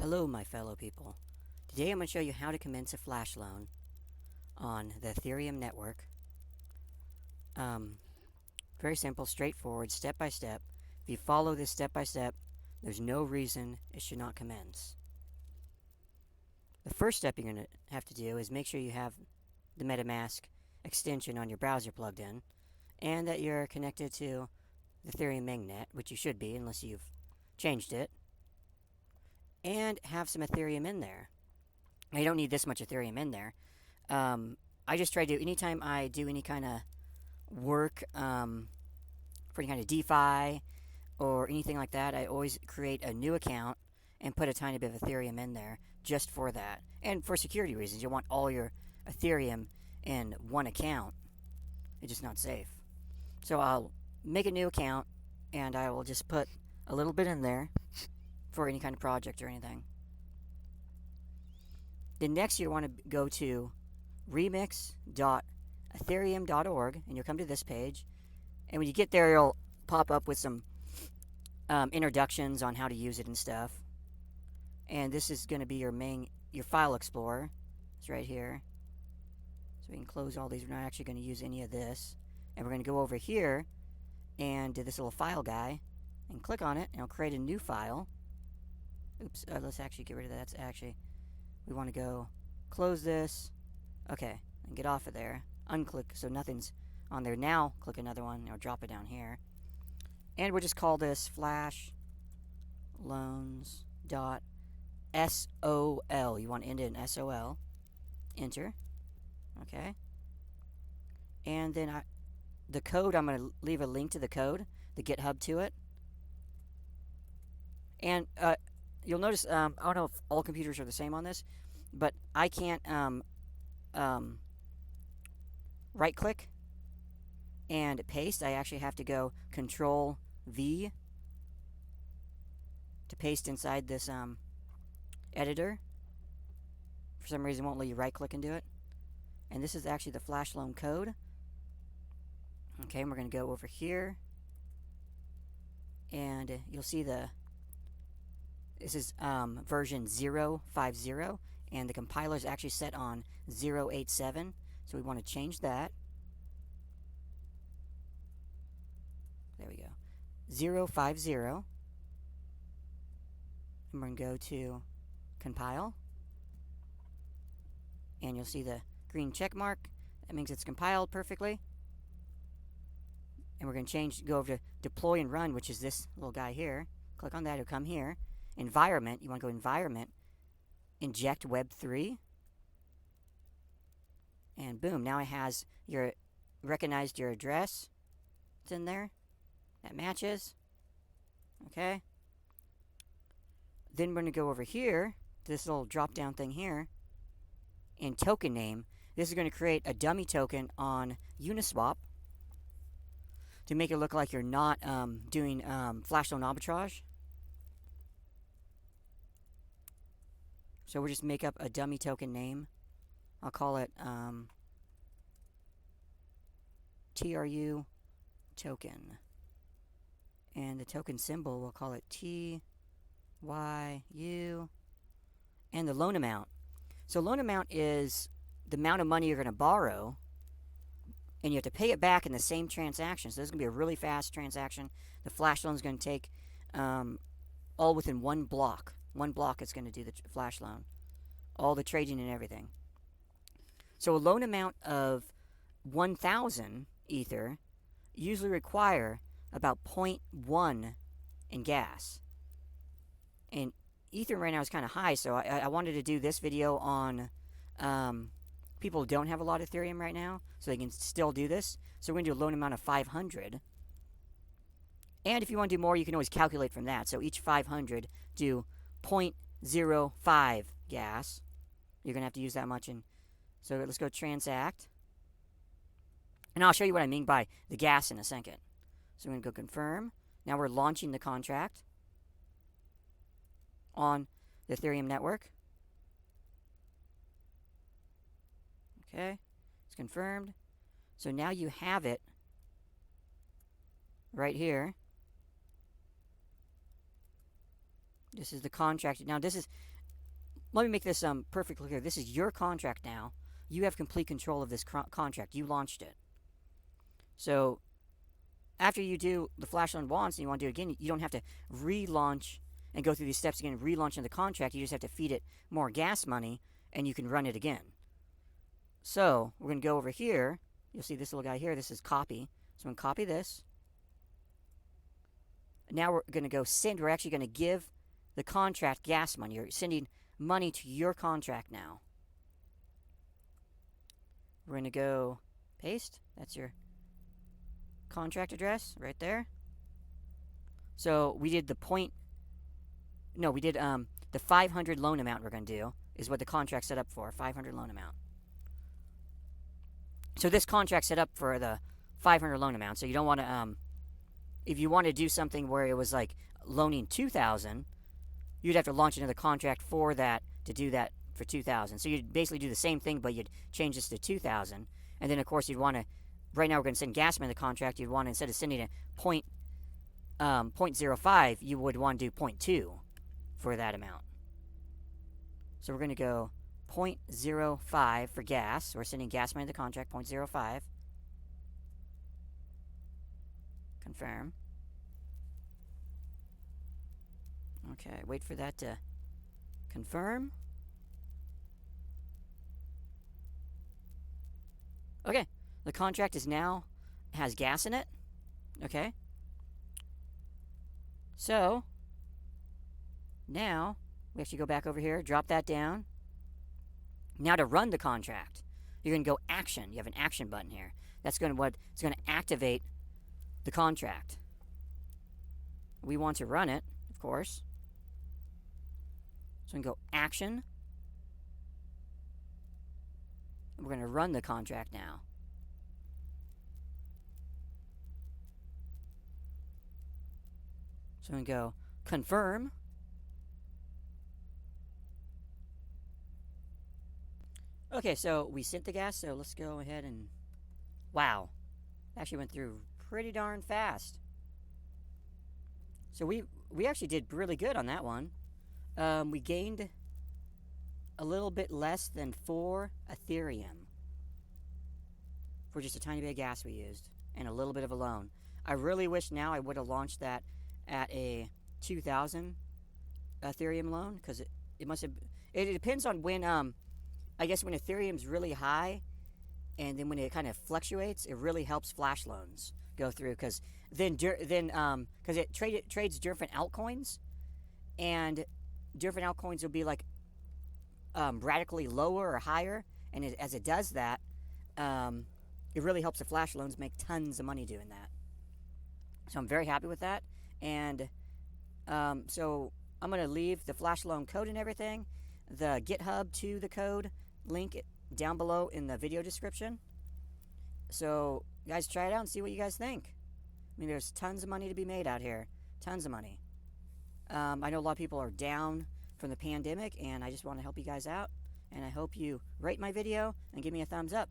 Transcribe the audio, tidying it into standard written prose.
Hello, my fellow people. Today I'm going to show you how to commence a flash loan on the Ethereum network. Very simple, straightforward, step by step. If you follow this step by step, there's no reason it should not commence. The first step you're going to have to do is make sure you have the metamask extension on your browser plugged in, and that you're connected to the Ethereum mainnet, which you should be unless you've changed it, and have some Ethereum in there. Now, you don't need this much Ethereum in there. I just try to, anytime I do any kind of work for any kind of DeFi or anything like that, I always create a new account and put a tiny bit of Ethereum in there just for that. And for security reasons, you want all your Ethereum in one account. It's just not safe. So I'll make a new account and I will just put a little bit in there for any kind of project or anything. Then next you want to go to remix.ethereum.org and you'll come to this page. And when you get there, it'll pop up with some introductions on how to use it and stuff. And this is going to be your file explorer. It's right here. So we can close all these. We're not actually going to use any of this. And we're going to go over here and do this little file guy and click on it and it'll create a new file. Oops, let's actually get rid of that. That's actually, we want to go close this. Okay, and get off of there. Unclick so nothing's on there. Now click another one or drop it down here. And we'll just call this flashloans.sol. You want to end it in SOL. Enter. Okay. And then the code, I'm going to leave a link to the code, the GitHub to it. And you'll notice, I don't know if all computers are the same on this, but I can't right-click and paste. I actually have to go Control-V to paste inside this editor. For some reason, it won't let you right-click and do it. And this is actually the flash loan code. Okay, and we're going to go over here. And you'll see this is version 0.50, and the compiler is actually set on 0.87, so we want to change that. There we go. 0.50. And we're going to go to compile. And you'll see the green check mark. That means it's compiled perfectly. And we're going to go over to deploy and run, which is this little guy here. Click on that, it'll come here. Environment, you want to go environment, inject web3, and boom, now it has recognized your address. It's in there. That matches. Okay. Then we're going to go over here to this little drop down thing here. In token name, this is going to create a dummy token on Uniswap to make it look like you're not doing flash loan arbitrage. So we'll just make up a dummy token name. I'll call it TRU token. And the token symbol, we'll call it TYU. And the loan amount. So loan amount is the amount of money you're going to borrow, and you have to pay it back in the same transaction. So this is going to be a really fast transaction. The flash loan is going to take all within one block. One block is going to do the flash loan. All the trading and everything. So a loan amount of 1,000 Ether usually require about 0.1 in gas. And Ether right now is kind of high, so I wanted to do this video on people who don't have a lot of Ethereum right now, so they can still do this. So we're going to do a loan amount of 500. And if you want to do more, you can always calculate from that. So each 500 do 0.05 gas. You're going to have to use that much. So let's go transact. And I'll show you what I mean by the gas in a second. So we're going to go confirm. Now we're launching the contract on the Ethereum network. Okay, it's confirmed. So now you have it right here. This is the contract. Now this is let me make this perfectly clear. This is your contract now. You have complete control of this contract. You launched it. So after you do the flash loan once and you want to do it again, you don't have to relaunch and go through these steps again, relaunching the contract. You just have to feed it more gas money, and you can run it again. So we're going to go over here. You'll see this little guy here. This is copy. So I'm going to copy this. Now we're going to go send. We're actually going to give the contract gas money. You're sending money to your contract now. We're going to go paste. That's your contract address right there. So we did the the 500 loan amount we're going to do is what the contract set up for, 500 loan amount. So this contract set up for the 500 loan amount. So you don't want to, if you want to do something where it was like loaning 2,000, you'd have to launch another contract for that to do that for 2,000. So you'd basically do the same thing, but you'd change this to 2,000. And then, of course, you'd want to, right now we're going to send gas money to the contract. You'd want to, instead of sending a 0.05, you would want to do 0.2 for that amount. So we're going to go 0.05 for gas. We're sending gas money to the contract, 0.05. Confirm. Okay, wait for that to confirm. Okay, the contract is now has gas in it. Okay. So now we actually go back over here, drop that down. Now to run the contract, you're going to go action. You have an action button here. That's going to it's going to activate the contract. We want to run it, of course. So we can go action. We're going to run the contract now. So we can go confirm. Okay, so we sent the gas, so let's go ahead and... Wow. Actually went through pretty darn fast. So we actually did really good on that one. We gained a little bit less than 4 Ethereum for just a tiny bit of gas we used and a little bit of a loan. I really wish now I would have launched that at a 2,000 Ethereum loan, because it must have... It depends on when, I guess when Ethereum's really high, and then when it kind of fluctuates, it really helps flash loans go through, because because it trades different altcoins, and different altcoins will be like radically lower or higher, and as it does that, it really helps the flash loans make tons of money doing that. So I'm very happy with that, and so I'm going to leave the flash loan code and everything, the GitHub to the code link down below in the video description. So guys, try it out and see what you guys think. I mean, there's tons of money to be made out here. Tons of money. I know a lot of people are down from the pandemic, and I just want to help you guys out. And I hope you rate my video and give me a thumbs up.